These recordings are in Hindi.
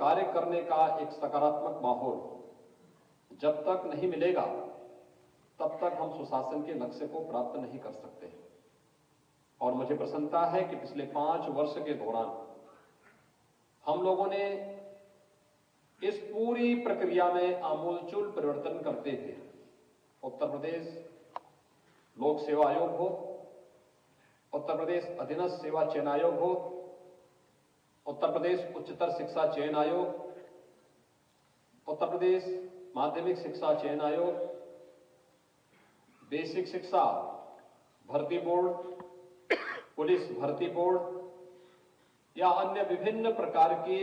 कार्य करने का एक सकारात्मक माहौल जब तक नहीं मिलेगा तब तक हम सुशासन के लक्ष्य को प्राप्त नहीं कर सकते। और मुझे प्रसन्नता है कि पिछले 5 वर्ष के दौरान हम लोगों ने इस पूरी प्रक्रिया में आमूलचूल परिवर्तन करते हुए उत्तर प्रदेश लोक सेवा आयोग हो, उत्तर प्रदेश अधीनस्थ सेवा चयन आयोग हो, उत्तर प्रदेश उच्चतर शिक्षा चयन आयोग, उत्तर प्रदेश माध्यमिक शिक्षा चयन आयोग, बेसिक शिक्षा भर्ती बोर्ड, पुलिस भर्ती बोर्ड या अन्य विभिन्न प्रकार की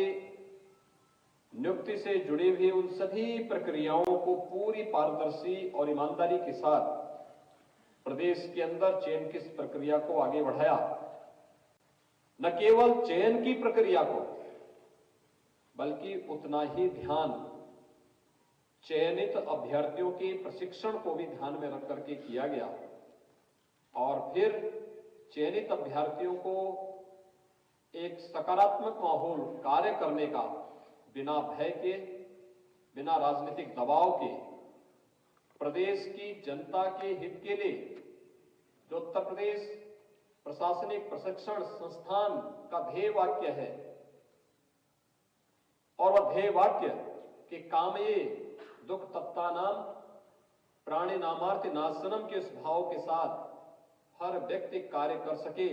नियुक्ति से जुड़ी हुई उन सभी प्रक्रियाओं को पूरी पारदर्शी और ईमानदारी के साथ प्रदेश के अंदर चयन की प्रक्रिया को आगे बढ़ाया। न केवल चयन की प्रक्रिया को बल्कि उतना ही ध्यान चयनित अभ्यर्थियों के प्रशिक्षण को भी ध्यान में रख करके किया गया और फिर चयनित अभ्यर्थियों को एक सकारात्मक माहौल कार्य करने का बिना भय के, बिना राजनीतिक दबाव के, प्रदेश की जनता के हित के लिए जो उत्तर प्रदेश प्रशासनिक प्रशिक्षण संस्थान का ध्येय वाक्य है और वह ध्येय वाक्य कि कामये दुख तप्तानाम प्राणी नामार्थ नाशनम के इस भाव के साथ हर व्यक्ति कार्य कर सके,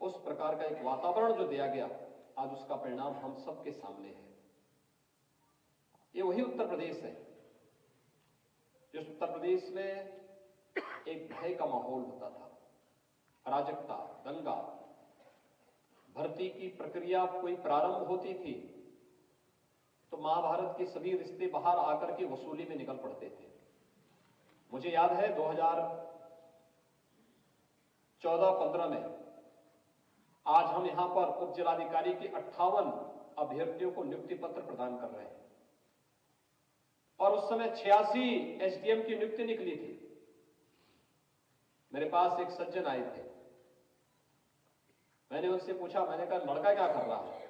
उस प्रकार का एक वातावरण जो दिया गया, आज उसका परिणाम हम सबके सामने है। ये वही उत्तर प्रदेश है जिस उत्तर प्रदेश में एक भय का माहौल होता था, अराजकता, दंगा, भर्ती की प्रक्रिया कोई प्रारंभ होती थी तो महाभारत के सभी रिश्ते बाहर आकर के वसूली में निकल पड़ते थे। मुझे याद है 2014-15 में आज हम यहां पर उप जिलाधिकारी के 58 अभ्यर्थियों को नियुक्ति पत्र प्रदान कर रहे हैं और उस समय 86 एसडीएम की नियुक्ति निकली थी। मेरे पास एक सज्जन आए थे, मैंने उनसे पूछा, मैंने कहा लड़का क्या कर रहा है?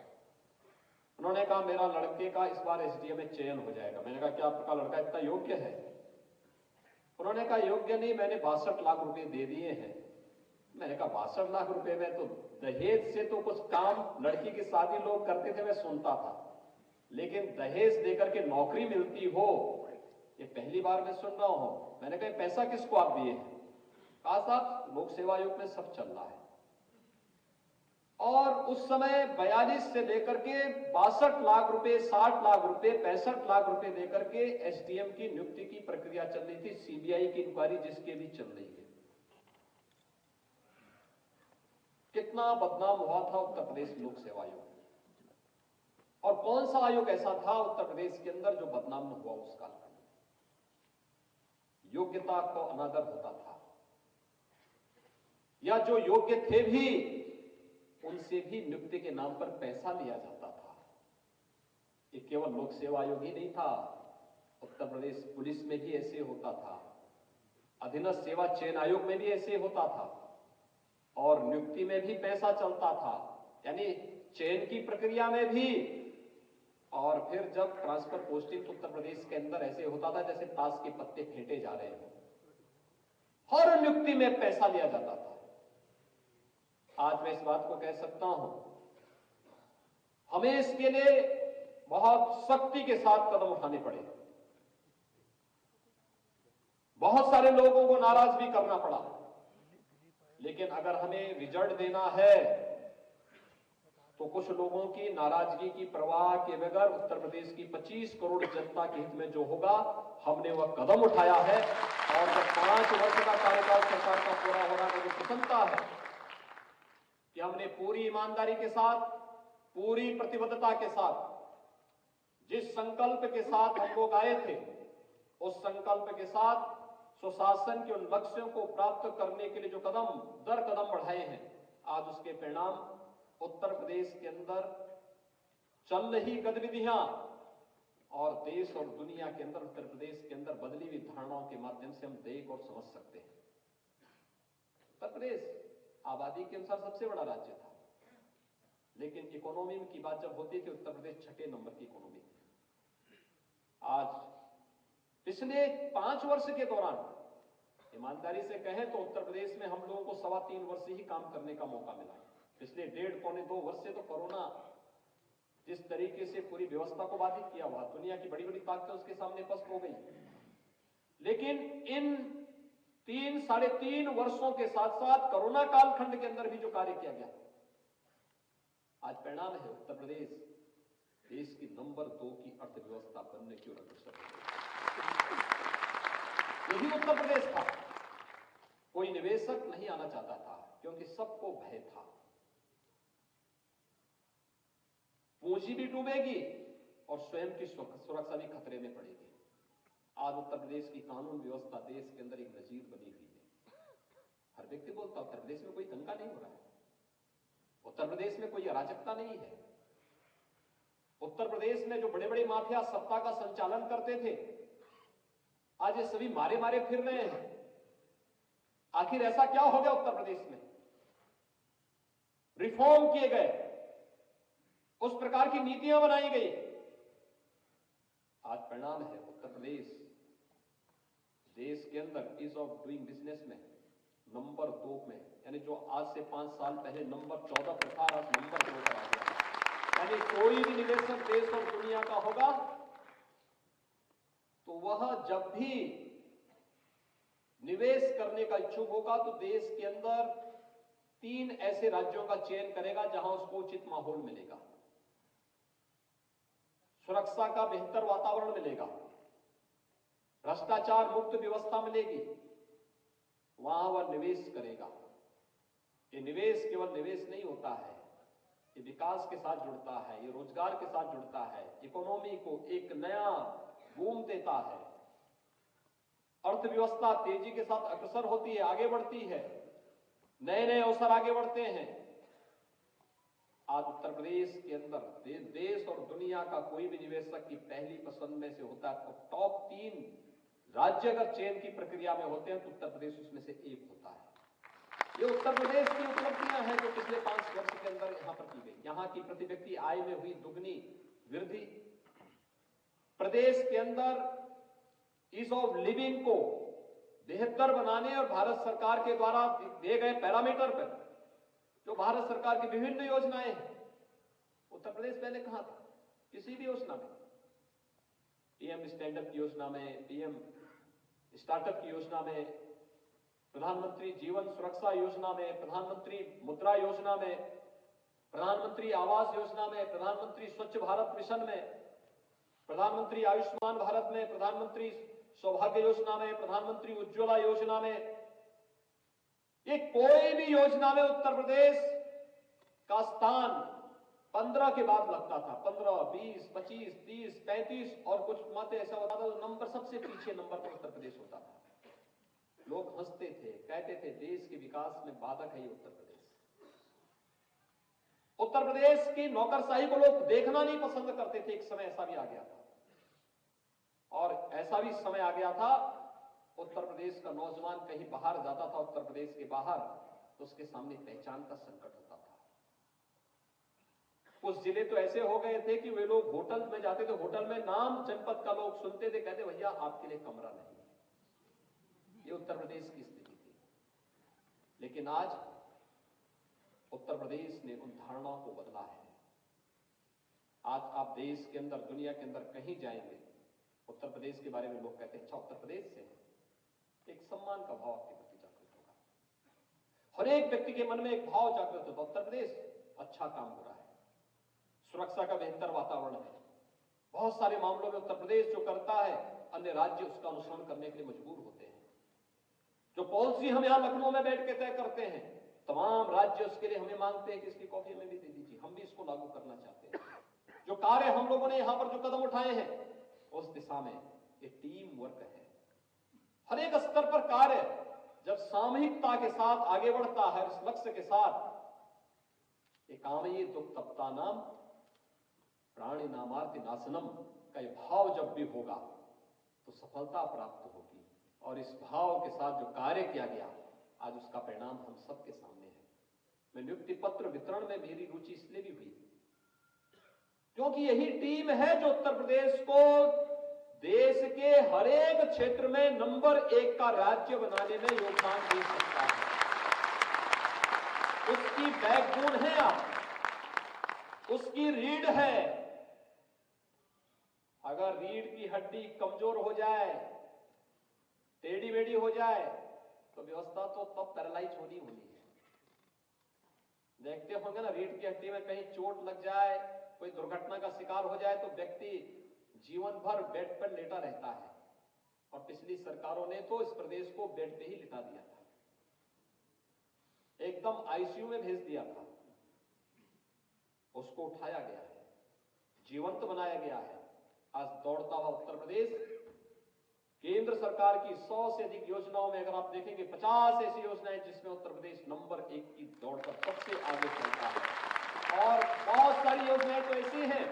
उन्होंने कहा मेरा लड़के का इस बार एसडीएम में चयन हो जाएगा। मैंने कहा क्या आपका लड़का इतना योग्य है? उन्होंने कहा योग्य नहीं, मैंने 62 लाख रुपए दे दिए हैं। मैंने कहा 62 लाख रुपए में तो दहेज से तो कुछ काम लड़की की शादी लोग करते थे, मैं सुनता था, लेकिन दहेज देकर के नौकरी मिलती हो ये पहली बार मैं सुन रहा हूं। मैंने कहा पैसा किसको आप दिए हैं? कहा साहब लोक सेवा आयोग में सब चल रहा है। और उस समय 42 से लेकर के 62 लाख रुपए, 60 लाख रुपए, 65 लाख रुपए देकर के एसडीएम की नियुक्ति की प्रक्रिया चल रही थी। सीबीआई की इंक्वायरी जिसके भी चल रही है। कितना बदनाम हुआ था उत्तर प्रदेश लोक सेवा आयोग, और कौन सा आयोग ऐसा था उत्तर प्रदेश के अंदर जो बदनाम न हुआ उस काल में? योग्यता को अनादर होता था या जो योग्य थे भी उनसे भी नियुक्ति के नाम पर पैसा लिया जाता था। ये केवल लोक सेवा आयोग ही नहीं था, उत्तर प्रदेश पुलिस में भी ऐसे होता था, अधीनस्थ सेवा चयन आयोग में भी ऐसे होता था और नियुक्ति में भी पैसा चलता था, यानी चयन की प्रक्रिया में भी। और फिर जब ट्रांसफर पोस्टिंग उत्तर प्रदेश के अंदर ऐसे होता था जैसे ताश के पत्ते फेंटे जा रहे हो, हर नियुक्ति में पैसा लिया जाता था। आज मैं इस बात को कह सकता हूं, हमें इसके लिए बहुत सख्ती के साथ कदम उठाने पड़े, बहुत सारे लोगों को नाराज भी करना पड़ा, लेकिन अगर हमें रिजल्ट देना है तो कुछ लोगों की नाराजगी की परवाह के बगैर उत्तर प्रदेश की 25 करोड़ जनता के हित में जो होगा, हमने वह कदम उठाया है। और जब 5 वर्ष का कार्यकाल सरकार का पूरा हो रहा है, मुझे प्रसन्नता है कि हमने पूरी ईमानदारी के साथ, पूरी प्रतिबद्धता के साथ, जिस संकल्प के साथ हम लोग आए थे, उस संकल्प के साथ सुशासन के उन लक्ष्यों को प्राप्त करने के लिए जो कदम दर कदम बढ़ाए हैं, आज उसके परिणाम उत्तर प्रदेश के अंदर चल रही गतिविधियां और देश और दुनिया के अंदर उत्तर प्रदेश के अंदर बदली हुई धारणाओं के माध्यम से हम देख और समझ सकते हैं। उत्तर प्रदेश आबादी के अनुसार सबसे बड़ा राज्य था, लेकिन इकोनॉमी की बात जब होती थी उत्तर प्रदेश 6ठे नंबर की इकोनॉमी पिछले 5 वर्ष के दौरान ईमानदारी से कहें तो उत्तर प्रदेश में हम लोगों को 3.25 वर्ष ही काम करने का मौका मिला। पिछले 1.5-2 वर्ष से तो कोरोना जिस तरीके से पूरी व्यवस्था को बाधित किया हुआ, दुनिया की बड़ी बड़ी ताकतें उसके सामने पस्त हो गई। लेकिन इन 3-3.5 वर्षों के साथ साथ कोरोना कालखंड के अंदर भी जो कार्य किया गया, आज परिणाम है उत्तर प्रदेश देश की नंबर 2 की अर्थव्यवस्था बनने की ओर अग्रसर है। यही उत्तर प्रदेश था। कोई निवेशक नहीं आना चाहता था क्योंकि सबको भय था, पूंजी भी डूबेगी और स्वयं की सुरक्षा भी खतरे में पड़ेगी। आज उत्तर प्रदेश की कानून व्यवस्था देश के अंदर एक नजीर बनी हुई है। हर व्यक्ति बोलता उत्तर प्रदेश में कोई दंगा नहीं हो रहा है, उत्तर प्रदेश में कोई अराजकता नहीं है, उत्तर प्रदेश में जो बड़े बड़े माफिया सत्ता का संचालन करते थे आज ये सभी मारे मारे फिर रहे हैं। आखिर ऐसा क्या हो गया उत्तर प्रदेश में? रिफॉर्म किए गए, उस प्रकार की नीतियां बनाई गई, आज परिणाम है उत्तर प्रदेश देश के अंदर ईज ऑफ डूइंग बिजनेस में नंबर 2 में, यानी जो आज से 5 साल पहले नंबर 14 पर था, आज नंबर 2 पर आ गया। यानी कोई भी निवेशक देश और दुनिया का होगा तो वह जब भी निवेश करने का इच्छुक होगा तो देश के अंदर 3 ऐसे राज्यों का चयन करेगा जहां उसको उचित माहौल मिलेगा, सुरक्षा का बेहतर वातावरण मिलेगा, भ्रष्टाचार मुक्त व्यवस्था मिलेगी, वहां वह निवेश करेगा। ये निवेश केवल निवेश नहीं होता है, ये विकास के साथ जुड़ता है, ये रोजगार के साथ जुड़ता है, इकोनॉमी को एक नया बूम देता है, अर्थव्यवस्था तेजी के साथ अग्रसर होती है, आगे बढ़ती है, नए नए अवसर आगे बढ़ते हैं। आज उत्तर प्रदेश के अंदर देश और दुनिया का कोई भी निवेशक की पहली पसंद में से होता है तो टॉप 3 राज्य अगर चयन की प्रक्रिया में होते हैं तो उत्तर प्रदेश उसमें से एक होता है। ये उत्तर प्रदेश की उपलब्धियां हैं जो पिछले 5 वर्ष के अंदर यहां पर की गई। यहां की प्रति व्यक्ति आय में हुई दुगनी वृद्धि, प्रदेश के अंदर ईज ऑफ लिविंग को बेहतर बनाने और भारत सरकार के द्वारा दिए गए पैरामीटर पर जो भारत सरकार की विभिन्न योजनाएं हैं, उत्तर प्रदेश पहले कहां था? किसी भी योजना में, पीएम स्टैंड अप की योजना में, पीएम स्टार्टअप की योजना में, प्रधानमंत्री जीवन सुरक्षा योजना में, प्रधानमंत्री मुद्रा योजना में, प्रधानमंत्री आवास योजना में, प्रधानमंत्री स्वच्छ भारत मिशन में, प्रधानमंत्री आयुष्मान भारत में, प्रधानमंत्री सौभाग्य योजना में, प्रधानमंत्री उज्ज्वला योजना में, ये कोई भी योजना में उत्तर प्रदेश का स्थान 15 के बाद लगता था। 15, 20, 25, 30, 35 और कुछ मत ऐसा होता था तो नंबर सबसे पीछे नंबर पर उत्तर प्रदेश होता था। लोग हंसते थे, कहते थे देश के विकास में बाधक है ये उत्तर प्रदेश। उत्तर प्रदेश की नौकरशाही को लोग देखना नहीं पसंद करते थे। एक समय ऐसा भी आ गया था और ऐसा भी समय आ गया था उत्तर प्रदेश का नौजवान कहीं बाहर जाता था, उत्तर प्रदेश के बाहर, तो उसके सामने पहचान का संकट होता था। कुछ जिले तो ऐसे हो गए थे कि वे लोग होटल में जाते थे, होटल में नाम जनपद का लोग सुनते थे, कहते भैया आपके लिए कमरा नहीं है। ये उत्तर प्रदेश की स्थिति थी। लेकिन आज उत्तर प्रदेश ने उन धारणाओं को बदला है। आज आप देश के अंदर, दुनिया के अंदर कहीं जाएंगे, उत्तर प्रदेश के बारे में लोग कहते हैं अच्छा उत्तर प्रदेश से है। एक सम्मान का भाव आपके प्रति जागृत होगा, हर एक व्यक्ति के मन में एक भाव जागृत होता, उत्तर प्रदेश अच्छा काम हो रहा है, सुरक्षा का बेहतर वातावरण है। बहुत सारे मामलों में उत्तर प्रदेश जो करता है अन्य राज्य उसका अनुसरण करने के लिए मजबूर होते हैं। जो पॉलिसी हम यहां लखनऊ में बैठ के तय करते हैं, तमाम राज्य उसके लिए हमें मांगते हैं कि इसकी कॉपी हमें भी दे दीजिए, हम भी इसको लागू करना चाहते हैं। जो कार्य हम लोगों ने यहां पर जो कदम उठाए हैं उस दिशा में ये टीम वर्क है। हर एक स्तर पर कार्य जब सामूहिकता के साथ आगे बढ़ता है, इस लक्ष्य के साथ, ये काम ये दुख तप्ता नाम प्राणी नामार्ति नाशनम का ये भाव जब भी होगा तो सफलता प्राप्त होगी। और इस भाव के साथ जो कार्य किया गया आज उसका परिणाम हम सबके सामने है। मैं नियुक्ति पत्र वितरण में मेरी रुचि इसलिए भी हुई क्योंकि यही टीम है जो उत्तर प्रदेश को देश के हर एक क्षेत्र में नंबर 1 का राज्य बनाने में योगदान दे सकता है। उसकी बैकबोन है आप, उसकी रीढ़ है। अगर रीढ़ की हड्डी कमजोर हो जाए, टेढ़ी मेढ़ी हो जाए, तो व्यवस्था तो तब पैरालाइज होनी है। देखते होंगे ना, रीढ़ की हड्डी में कहीं चोट लग जाए, कोई दुर्घटना का शिकार हो जाए, तो व्यक्ति जीवन भर बेड पर लेटा रहता है। और पिछली सरकारों ने तो इस प्रदेश को बेड पे ही लिटा दिया था, एकदम आईसीयू में भेज दिया था। उसको उठाया गया है, जीवंत बनाया गया है। आज दौड़ता हुआ उत्तर प्रदेश केंद्र सरकार की 100 से अधिक योजनाओं में अगर आप देखेंगे 50 ऐसी योजनाएं जिसमें उत्तर प्रदेश नंबर 1 की दौड़ पर सबसे आगे चलता है। और बहुत सारी योजनाएं तो ऐसी हैं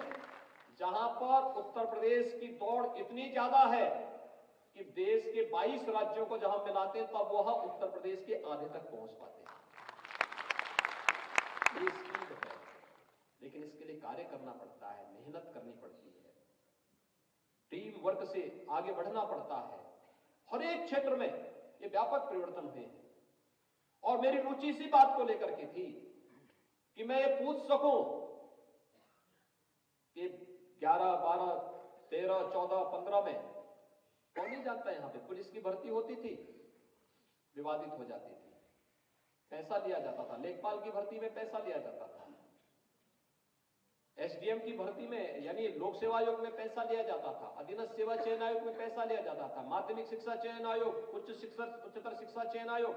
जहां पर उत्तर प्रदेश की दौड़ इतनी ज्यादा है कि देश के 22 राज्यों को जहां मिलाते हैं तब वह उत्तर प्रदेश के आधे तक पहुंच पाते हैं। ये स्पीड है, लेकिन इसके लिए कार्य करना पड़ता है, मेहनत करनी पड़ती है, टीम वर्क से आगे बढ़ना पड़ता है। हर एक क्षेत्र में ये व्यापक परिवर्तन हुए हैं। और मेरी रुचि इसी बात को लेकर के थी कि मैं ये पूछ सकूं कि 11, 12, 13, 14, 15 में कौन नहीं जानता, यहां पे पुलिस की भर्ती होती थी, विवादित हो जाती थी, पैसा लिया जाता था। लेखपाल की भर्ती में पैसा लिया जाता था, एसडीएम की भर्ती में यानी लोक सेवा आयोग में पैसा लिया जाता था, अधीनस्थ सेवा चयन आयोग में पैसा लिया जाता था, माध्यमिक शिक्षा चयन आयोग, उच्चतर शिक्षा चयन आयोग,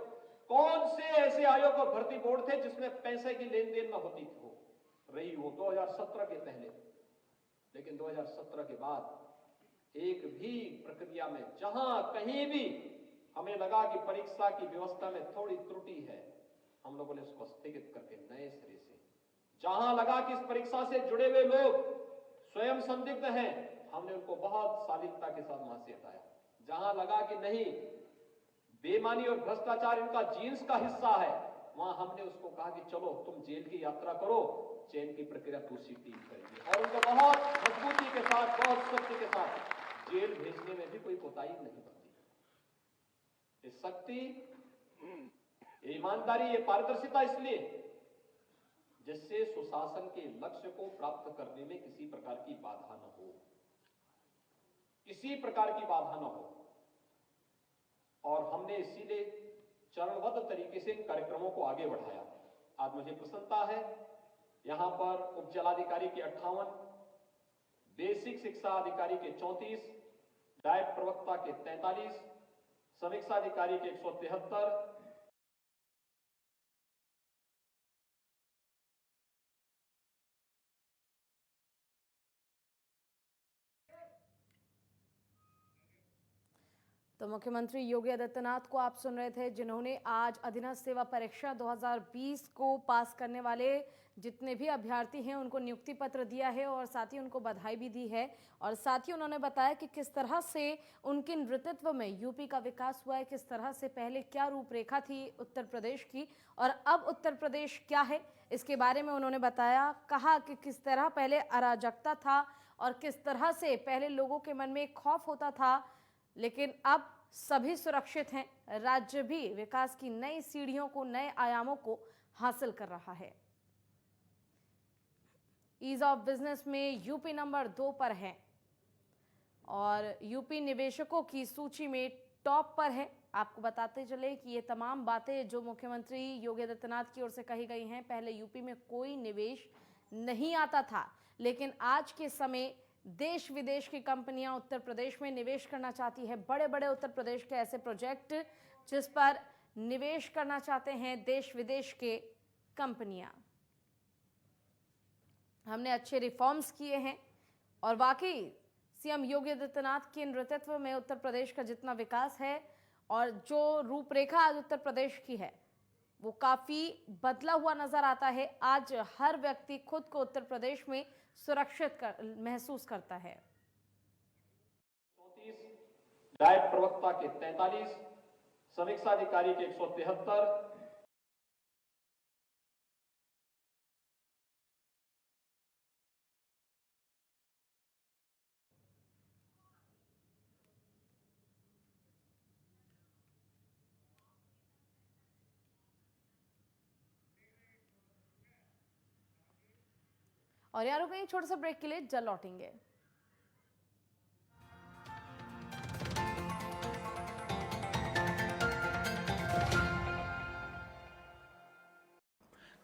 कौन से ऐसे आयोग और भर्ती बोर्ड थे जिसमें पैसे की लेन देन न होती हो रही हो 2017 के पहले। लेकिन 2017 के बाद एक भी प्रक्रिया में जहां कहीं भी हमें लगा कि परीक्षा की व्यवस्था में थोड़ी त्रुटि है, हम लोगों ने उसको स्थगित करके नए सिरे से, जहां लगा कि इस परीक्षा से जुड़े हुए लोग स्वयं संदिग्ध हैं, हमने उनको बहुत शालीनता के साथ वहां से हटाया। जहां लगा कि नहीं, बेईमानी और भ्रष्टाचार इनका जीन्स का हिस्सा है, वहां हमने उसको कहा कि चलो तुम जेल की यात्रा करो, चयन की प्रक्रिया दूसरी टीम करेगी। और उनको बहुत मजबूती के साथ, बहुत सख्ती के साथ जेल भेजने में भी कोई कोताही नहीं बरती। ये शक्ति, ये ईमानदारी, ये पारदर्शिता इसलिए जिससे सुशासन के लक्ष्य को प्राप्त करने में किसी प्रकार की बाधा न हो, किसी प्रकार की बाधा न हो। और हमने इसीलिए चरणबद्ध तरीके से इन कार्यक्रमों को आगे बढ़ाया। आज मुझे प्रसन्नता है, यहां पर उप जिलाधिकारी के 58, बेसिक शिक्षा अधिकारी के 34, डायट प्रवक्ता के 43, समीक्षा अधिकारी के 173, तो मुख्यमंत्री योगी आदित्यनाथ को आप सुन रहे थे, जिन्होंने आज अधीनस्थ सेवा परीक्षा 2020 को पास करने वाले जितने भी अभ्यर्थी हैं उनको नियुक्ति पत्र दिया है और साथ ही उनको बधाई भी दी है। और साथ ही उन्होंने बताया कि किस तरह से उनके नेतृत्व में यूपी का विकास हुआ है, किस तरह से पहले क्या रूपरेखा थी उत्तर प्रदेश की और अब उत्तर प्रदेश क्या है, इसके बारे में उन्होंने बताया। कहा कि किस तरह पहले अराजकता था और किस तरह से पहले लोगों के मन में एक खौफ होता था, लेकिन अब सभी सुरक्षित हैं। राज्य भी विकास की नई सीढ़ियों को, नए आयामों को हासिल कर रहा है। ईज ऑफ बिजनेस में यूपी नंबर 2 पर है और यूपी निवेशकों की सूची में टॉप पर है। आपको बताते चले कि ये तमाम बातें जो मुख्यमंत्री योगी आदित्यनाथ की ओर से कही गई हैं, पहले यूपी में कोई निवेश नहीं आता था, लेकिन आज के समय देश विदेश की कंपनियां उत्तर प्रदेश में निवेश करना चाहती है। बड़े बड़े उत्तर प्रदेश के ऐसे प्रोजेक्ट जिस पर निवेश करना चाहते हैं देश विदेश के कंपनियां। हमने अच्छे रिफॉर्म्स किए हैं और वाकई सीएम योगी आदित्यनाथ के नेतृत्व में उत्तर प्रदेश का जितना विकास है और जो रूपरेखा आज उत्तर प्रदेश की है वो काफी बदला हुआ नजर आता है। आज हर व्यक्ति खुद को उत्तर प्रदेश में सुरक्षित महसूस करता है। 34, डायट प्रवक्ता के 43, समीक्षा अधिकारी के 173, और यारों कहीं छोटे से ब्रेक के लिए जल्द लौटेंगे।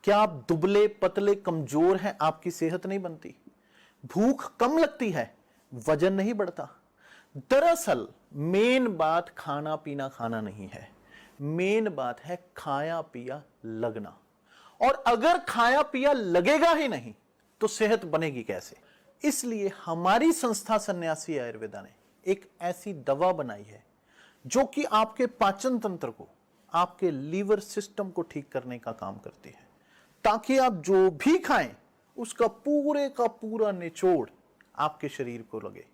क्या आप दुबले पतले कमजोर हैं, आपकी सेहत नहीं बनती, भूख कम लगती है, वजन नहीं बढ़ता? दरअसल मेन बात खाना पीना खाना नहीं है, मेन बात है खाया पिया लगना। और अगर खाया पिया लगेगा ही नहीं तो सेहत बनेगी कैसे? इसलिए हमारी संस्था सन्यासी आयुर्वेदा ने एक ऐसी दवा बनाई है जो कि आपके पाचन तंत्र को, आपके लीवर सिस्टम को ठीक करने का काम करती है, ताकि आप जो भी खाएं उसका पूरे का पूरा निचोड़ आपके शरीर को लगे,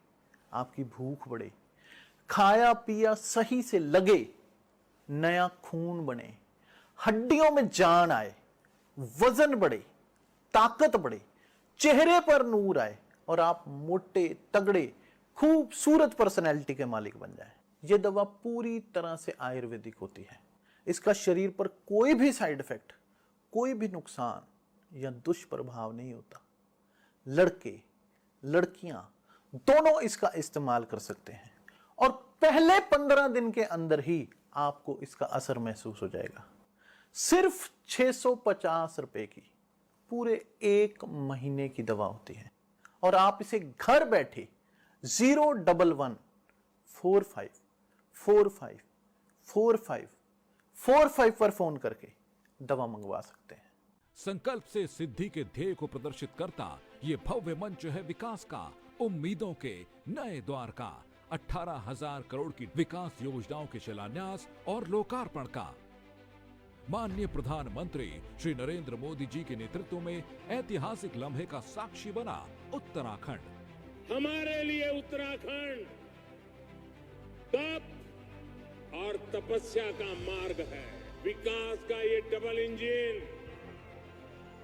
आपकी भूख बढ़े, खाया पिया सही से लगे, नया खून बने, हड्डियों में जान आए, वजन बढ़े, ताकत बढ़े, चेहरे पर नूर आए और आप मोटे तगड़े खूबसूरत पर्सनैलिटी के मालिक बन जाएं। यह दवा पूरी तरह से आयुर्वेदिक होती है। इसका शरीर पर कोई भी साइड इफेक्ट, कोई भी नुकसान या दुष्प्रभाव नहीं होता। लड़के लड़कियां दोनों इसका इस्तेमाल कर सकते हैं और पहले 15 दिन के अंदर ही आपको इसका असर महसूस हो जाएगा। सिर्फ 650 रुपए की पूरे 1 महीने की दवा होती है और आप इसे घर बैठे 01145454545 पर फोन करके दवा मंगवा सकते हैं। संकल्प से सिद्धि के ध्येय को प्रदर्शित करता ये भव्य मंच है विकास का, उम्मीदों के नए द्वार का। 18,000 करोड़ की विकास योजनाओं के शिलान्यास और लोकार्पण का। माननीय प्रधानमंत्री श्री नरेंद्र मोदी जी के नेतृत्व में ऐतिहासिक लम्हे का साक्षी बना उत्तराखंड। हमारे लिए उत्तराखंड तप और तपस्या का मार्ग है। विकास का ये डबल इंजन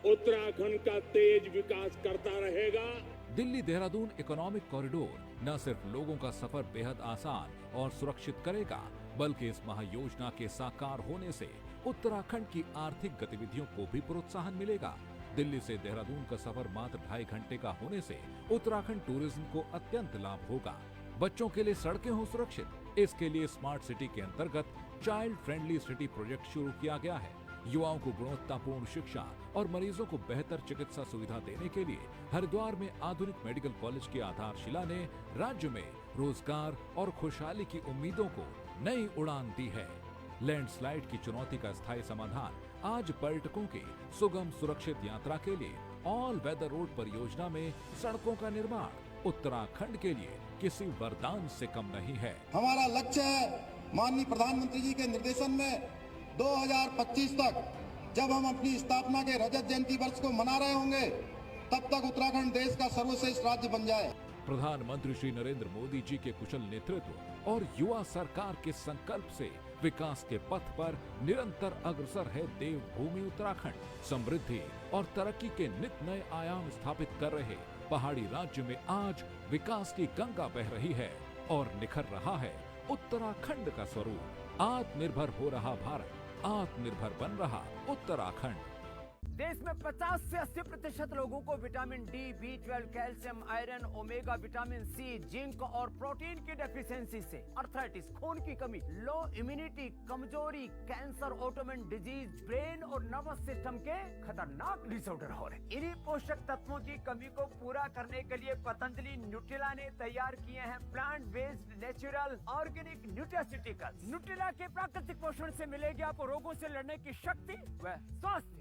उत्तराखंड का तेज विकास करता रहेगा। दिल्ली देहरादून इकोनॉमिक कॉरिडोर न सिर्फ लोगों का सफर बेहद आसान और सुरक्षित करेगा, बल्कि इस महायोजना के साकार होने से उत्तराखंड की आर्थिक गतिविधियों को भी प्रोत्साहन मिलेगा। दिल्ली से देहरादून का सफर मात्र 2.5 घंटे का होने से उत्तराखंड टूरिज्म को अत्यंत लाभ होगा। बच्चों के लिए सड़कें हो सुरक्षित, इसके लिए स्मार्ट सिटी के अंतर्गत चाइल्ड फ्रेंडली सिटी प्रोजेक्ट शुरू किया गया है। युवाओं को गुणवत्तापूर्ण शिक्षा और मरीजों को बेहतर चिकित्सा सुविधा देने के लिए हरिद्वार में आधुनिक मेडिकल कॉलेज की आधारशिला ने राज्य में रोजगार और खुशहाली की उम्मीदों को नई उड़ान दी है। लैंडस्लाइड की चुनौती का स्थायी समाधान आज पर्यटकों की सुगम सुरक्षित यात्रा के लिए ऑल वेदर रोड परियोजना में सड़कों का निर्माण उत्तराखंड के लिए किसी वरदान से कम नहीं है। हमारा लक्ष्य है माननीय प्रधानमंत्री जी के निर्देशन में 2025 तक जब हम अपनी स्थापना के रजत जयंती वर्ष को मना रहे होंगे, तब तक उत्तराखंड देश का सर्वश्रेष्ठ राज्य बन जाए। प्रधानमंत्री श्री नरेंद्र मोदी जी के कुशल नेतृत्व और युवा सरकार के संकल्प से विकास के पथ पर निरंतर अग्रसर है देवभूमि उत्तराखंड। समृद्धि और तरक्की के नित नए आयाम स्थापित कर रहे पहाड़ी राज्य में आज विकास की गंगा बह रही है और निखर रहा है उत्तराखंड का स्वरूप। आत्मनिर्भर हो रहा भारत, आत्मनिर्भर बन रहा उत्तराखंड। देश में 50 से 80% लोगों को vitamin D, B12, calcium, iron, omega, vitamin C, zinc और प्रोटीन की डेफिशिएंसी से अर्थराइटिस, खून की कमी, लो इम्यूनिटी, कमजोरी, कैंसर, ऑटोइम्यून डिजीज, ब्रेन और नर्वस सिस्टम के खतरनाक डिसऑर्डर हो रहे। इन्हीं पोषक तत्वों की कमी को पूरा करने के लिए पतंजलि न्यूट्रिला ने तैयार किए हैं plant based natural organic nutraceuticals. Nutrela के प्राकृतिक पोषण से मिलेगी आपको रोगों से लड़ने की शक्ति व स्वास्थ्य।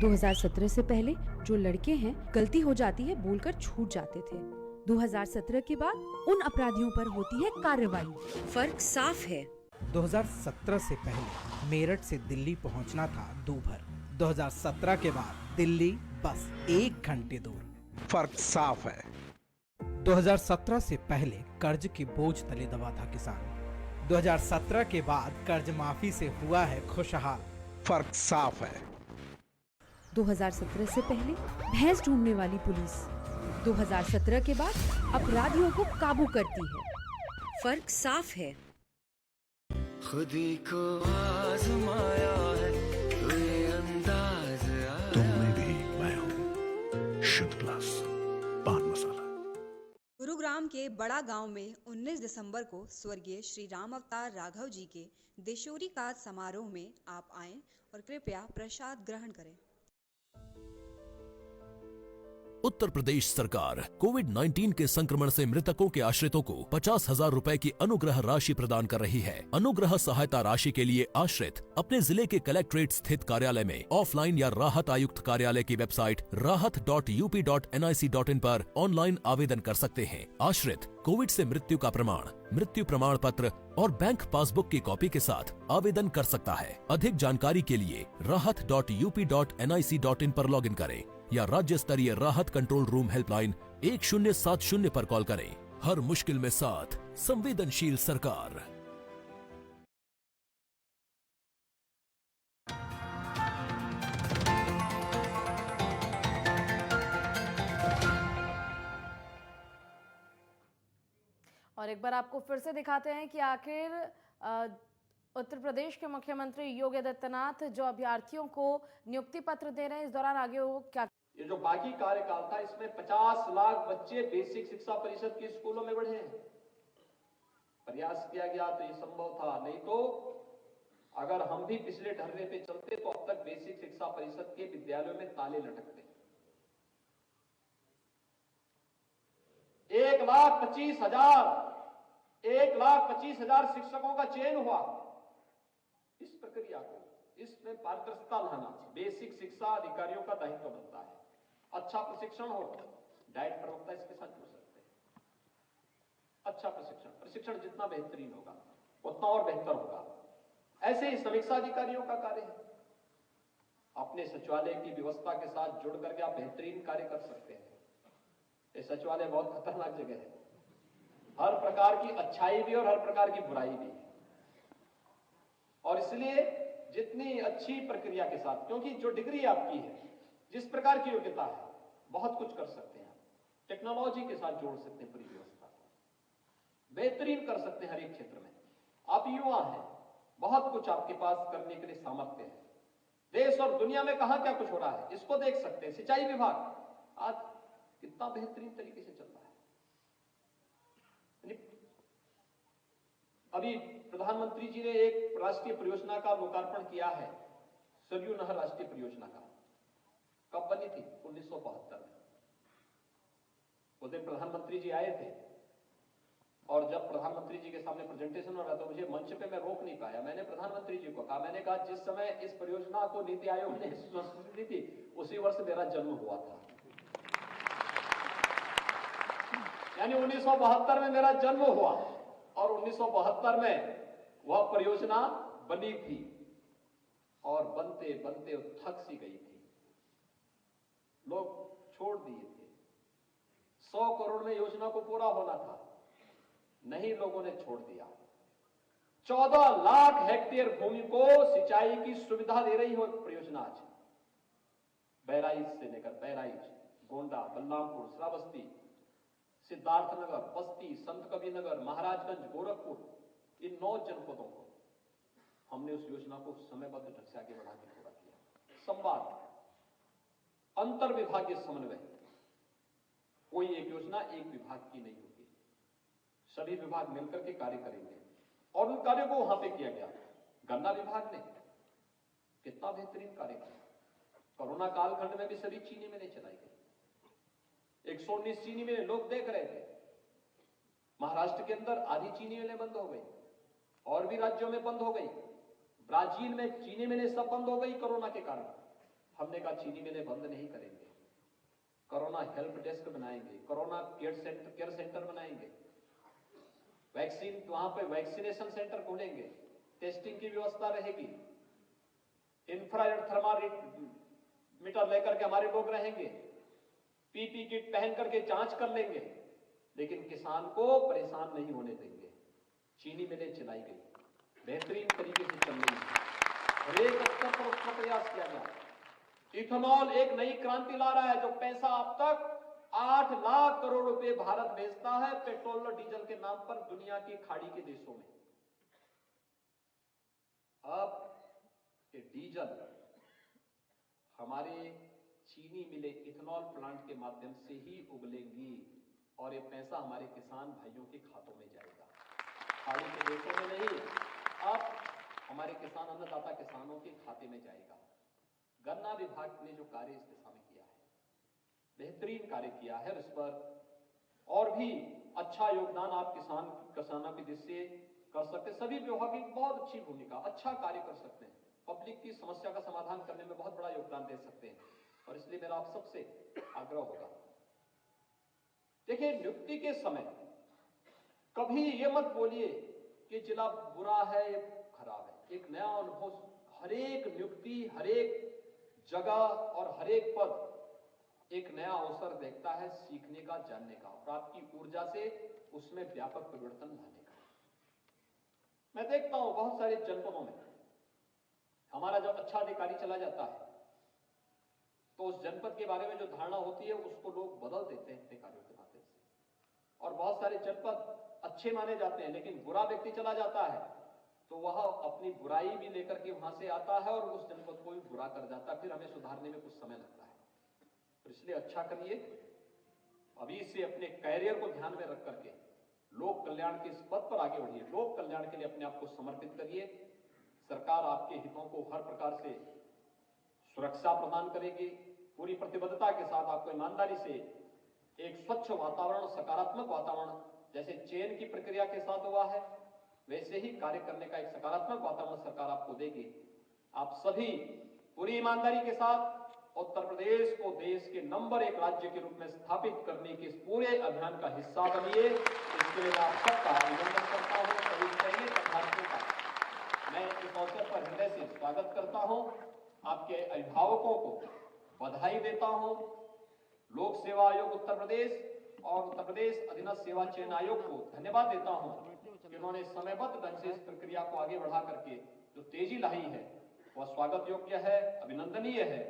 2017 से पहले जो लड़के हैं गलती हो जाती है बोलकर छूट जाते थे। 2017 के बाद उन अपराधियों पर होती है कार्रवाई। फर्क साफ है। 2017 से पहले मेरठ से दिल्ली पहुंचना था दूभर। 2017 के बाद दिल्ली बस 1 घंटे दूर। फर्क साफ है। 2017 से पहले कर्ज के बोझ तले दबा था किसान। 2017 के बाद कर्ज माफी से हुआ है खुशहाल। फर्क साफ है। 2017 से पहले भैंस ढूंढने वाली पुलिस 2017 के बाद अपराधियों को काबू करती है। फर्क साफ है। खुदी को आजमाया है, कोई अंदाज आया। तुम में भी मैं हूँ शुक्ला। गुरुग्राम के बड़ा गांव में 19 दिसंबर को स्वर्गीय श्री राम अवतार राघव जी के देशोरी काज समारोह में आप आएं और कृपया प्रसाद ग्रहण करें। उत्तर प्रदेश सरकार कोविड-19 के संक्रमण से मृतकों के आश्रितों को 50,000 रुपए की अनुग्रह राशि प्रदान कर रही है। अनुग्रह सहायता राशि के लिए आश्रित अपने जिले के कलेक्ट्रेट स्थित कार्यालय में ऑफलाइन या राहत आयुक्त कार्यालय की वेबसाइट rahat.up.nic.in पर ऑनलाइन आवेदन कर सकते हैं। आश्रित कोविड से मृत्यु का प्रमाण, मृत्यु प्रमाण पत्र और बैंक पासबुक की कॉपी के साथ आवेदन कर सकता है। अधिक जानकारी के लिए rahat.up.nic.in पर लॉगिन करें या राज्य स्तरीय राहत कंट्रोल रूम हेल्पलाइन 1070 पर कॉल करें। हर मुश्किल में साथ, संवेदनशील सरकार। और एक बार आपको फिर से दिखाते हैं कि आखिर उत्तर प्रदेश के मुख्यमंत्री योगी आदित्यनाथ जो अभ्यर्थियों को नियुक्ति पत्र दे रहे हैं, इस दौरान आगे वो क्या। ये जो बाकी कार्यकाल था, इसमें 50 लाख बच्चे बेसिक शिक्षा परिषद के स्कूलों में बढ़े हैं। प्रयास किया गया तो ये संभव था, नहीं तो अगर हम भी पिछले ढर्रे पे चलते तो अब तक बेसिक शिक्षा परिषद के विद्यालयों में ताले लटकते। 1,25,000 शिक्षकों का चयन हुआ। इस प्रक्रिया को, इसमें पारदर्शिता लाना बेसिक शिक्षा अधिकारियों का दायित्व बनता है। अच्छा प्रशिक्षण हो, डाइट प्रवक्ता इसके साथ जुड़ सकते हैं। अच्छा प्रशिक्षण जितना बेहतरीन होगा उतना और बेहतर होगा। ऐसे ही समीक्षा अधिकारियों का कार्य है। अपने सचिवालय की व्यवस्था के साथ जुड़ करके आप बेहतरीन कार्य कर सकते हैं। ये सचिवालय बहुत खतरनाक जगह है। हर प्रकार की अच्छाई भी और हर प्रकार की बुराई भी है, और इसलिए जितनी अच्छी प्रक्रिया के साथ, क्योंकि जो डिग्री आपकी है, जिस प्रकार की योग्यता है, बहुत कुछ कर सकते हैं। टेक्नोलॉजी के साथ जोड़ सकते हैं, पूरी व्यवस्था को बेहतरीन कर सकते हैं। हर एक क्षेत्र में आप युवा हैं, बहुत कुछ आपके पास करने के लिए सामर्थ्य है। देश और दुनिया में कहां क्या कुछ हो रहा है, इसको देख सकते हैं। सिंचाई विभाग आज कितना बेहतरीन तरीके से चल रहा है। अभी प्रधानमंत्री जी ने एक राष्ट्रीय परियोजना का लोकार्पण किया है, सरयू नहर राष्ट्रीय परियोजना का। कब बनी थी? 1972 में। उस दिन प्रधानमंत्री जी आए थे, और जब प्रधानमंत्री जी के सामने प्रेजेंटेशन हो रहा था, मुझे मंच पे मैं रोक नहीं पाया। मैंने प्रधानमंत्री जी को कहा, मैंने कहा जिस समय इस परियोजना को नीति आयोग ने स्वीकृति दी थी, उसी वर्ष मेरा जन्म हुआ था। यानी 1972 में मेरा जन्म हुआ, और 1972 में वह परियोजना बनी थी, और बनते बनते थक सी गई थी। लोग छोड़ दिए थे। 100 करोड़ में योजना को पूरा होना था, नहीं, लोगों ने छोड़ दिया। 14 लाख हेक्टेयर भूमि को सिंचाई की सुविधा दे रही हो परियोजना आज। बहराइच से लेकर बहराइच, गोंडा, बलरामपुर, श्रावस्ती, सिद्धार्थनगर, बस्ती, संत कबीरनगर, महाराजगंज, गोरखपुर, इन 9 जनपदों को हमने उस योजना को समयबद्ध ढंग से आगे बढ़ा के पूरा किया। संवाद, अंतर विभागीय समन्वय, कोई एक योजना एक विभाग की नहीं होगी, सभी विभाग मिलकर के कार्य करेंगे, और उन कार्यों को वहां पे किया गया। गन्ना विभाग ने कितना बेहतरीन कार्य किया। कोरोना कालखंड में भी सभी चीनी मिलें चलाई गई। 119 चीनी मिलें लोग देख रहे थे। महाराष्ट्र के अंदर आधी चीनी मिलें बंद हो गई, और भी राज्यों में बंद हो गई। ब्राजील में चीनी मिलें सब बंद हो गई कोरोना के कारण। हमने कहा चीनी मिलें बंद नहीं करेंगे, कोरोना हेल्प डेस्क बनाएंगे, कोरोना केयर सेंटर बनाएंगे, वैक्सीन, वहां पे वैक्सीनेशन सेंटर खोलेंगे, टेस्टिंग की व्यवस्था रहेगी, इंफ्रारेड थर्मामीटर लेकर के हमारे लोग रहेंगे, पीपी किट पहन करके जांच कर लेंगे, लेकिन किसान को परेशान नहीं होने देंगे। चीनी मिलें चलाई गई, बेहतरीन तरीके से चल रही है, हर एक स्तर पर उसका प्रयास किया गया। इथेनॉल एक नई क्रांति ला रहा है। जो पैसा अब तक 8 लाख करोड़ रुपए भारत भेजता है पेट्रोल और डीजल के नाम पर दुनिया की खाड़ी के देशों में, अब ये डीजल हमारे चीनी मिले इथेनॉल प्लांट के माध्यम से ही उगलेंगी, और ये पैसा हमारे किसान भाइयों के खातों में जाएगा। खाड़ी के देशों में नहीं, अब हमारे किसान अन्नदाता किसानों के खाते में जाएगा। गन्ना विभाग ने जो कार्य इस दिशा में किया है, बेहतरीन कार्य किया है। इस पर और भी अच्छा योगदान आप किसानों की दृष्टि से कर सकते हैं। सभी विभाग की बहुत अच्छी भूमिका, अच्छा कार्य कर सकते हैं, पब्लिक की समस्या का समाधान करने में बहुत बड़ा योगदान दे सकते हैं। और इसलिए मेरा आप सबसे आग्रह होगा, देखिए नियुक्ति के समय कभी ये मत बोलिए कि जिला बुरा है या खराब है। एक नया अनुभव, हर एक नियुक्ति, हर एक जगह और हर एक पद एक नया अवसर देखता है सीखने का, जानने का और आपकी ऊर्जा से उसमें व्यापक परिवर्तन लाने का। मैं देखता हूं बहुत सारे जनपदों में हमारा जब अच्छा अधिकारी चला जाता है तो उस जनपद के बारे में जो धारणा होती है उसको लोग बदल देते हैं अधिकारियों के माध्यम से, और बहुत सारे जनपद अच्छे माने जाते हैं, लेकिन बुरा व्यक्ति चला जाता है तो वह अपनी बुराई भी लेकर के वहां से आता है और उस जनपद को भी बुरा कर जाता है। फिर हमें सुधारने में कुछ समय लगता है। तो इसलिए अच्छा करिए, अभी से अपने कैरियर को ध्यान में रख करके लोक कल्याण के इस पद पर आगे बढ़िए। लोक कल्याण के लिए अपने आप को समर्पित करिए। सरकार आपके हितों को हर प्रकार से सुरक्षा प्रदान करेगी। पूरी प्रतिबद्धता के साथ आपको ईमानदारी से एक स्वच्छ वातावरण, सकारात्मक वातावरण, जैसे चयन की प्रक्रिया के साथ हुआ है वैसे ही कार्य करने का एक सकारात्मक वातावरण सरकार आपको देगी। आप सभी पूरी ईमानदारी के साथ उत्तर प्रदेश को देश के नंबर 1 राज्य के रूप में स्थापित करने के इस पूरे अभियान का हिस्सा बनिए। इसके लिए मैं आप सबका अभिनंदन करता हूं। सभी चयनित अभ्यर्थियों का मैं इस अवसर पर हृदय से स्वागत करता हूं। आपके अभिभावकों को बधाई देता हूं। लोक सेवा आयोग उत्तर प्रदेश और उत्तर प्रदेश अधीनस्थ सेवा चयन आयोग को धन्यवाद देता हूं कि उन्होंने समयबद्ध ढंग से इस प्रक्रिया को आगे बढ़ा करके जो तेजी लाई है वह स्वागत योग्य है, अभिनंदनीय है।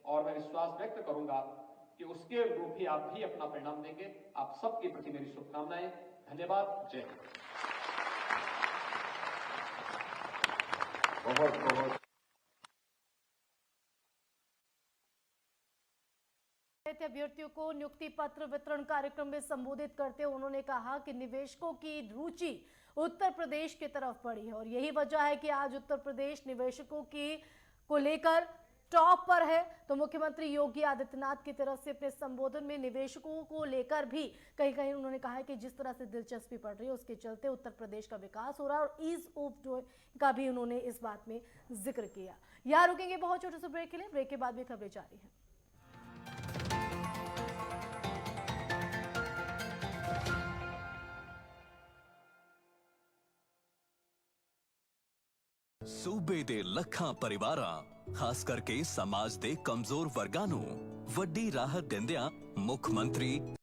और मैं विश्वास व्यक्त करूंगा कि उसके अनुरूप ही आप भी अपना परिणाम देंगे। आप सबके प्रति मेरी शुभकामनाएं। धन्यवाद। जय हिंद। बहुत बहुत अभ्यर्थियों को नियुक्ति पत्र वितरण कार्यक्रम में संबोधित करते हुए उन्होंने कहा कि निवेशकों की रुचि उत्तर प्रदेश की तरफ बढ़ी है और यही वजह है कि आज उत्तर प्रदेश निवेशकों की को लेकर टॉप पर है। तो मुख्यमंत्री योगी आदित्यनाथ की तरफ से अपने संबोधन में निवेशकों को लेकर भी कहीं कहीं उन्होंने कहा है कि जिस तरह से दिलचस्पी बढ़ रही है उसके चलते उत्तर प्रदेश का विकास हो रहा है और ईज ऑफ डूइंग का भी उन्होंने इस बात में जिक्र किया। यहाँ रुकेंगे बहुत छोटे से ब्रेक के लिए। ब्रेक के बाद भी खबरें जारी हैं। सूबे दे लखां परिवारां खास करके समाज दे कमजोर वर्गां नूं वड्डी राहत दिंदियां मुख्य मंत्री